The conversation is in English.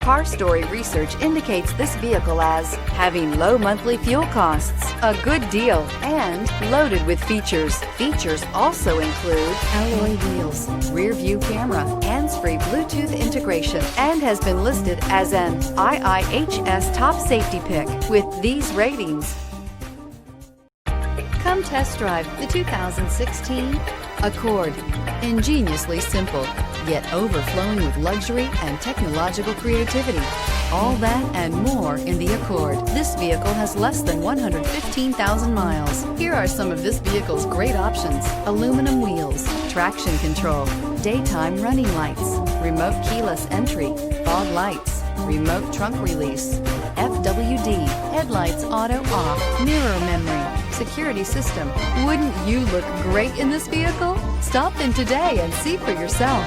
Car Story research indicates this vehicle as having low monthly fuel costs, a good deal, and loaded with features. Features also include alloy wheels, rear view camera, hands-free Bluetooth integration, and has been listed as an IIHS top safety pick with these ratings. Come test drive the 2016 Accord. Ingeniously simple, yet overflowing with luxury and technological creativity. All that and more in the Accord. This vehicle has less than 115,000 miles. Here are some of this vehicle's great options: aluminum wheels, traction control, daytime running lights, remote keyless entry, fog lights, remote trunk release, FWD, headlights auto off, mirror memory, security system. Wouldn't you look great in this vehicle? Stop in today and see for yourself.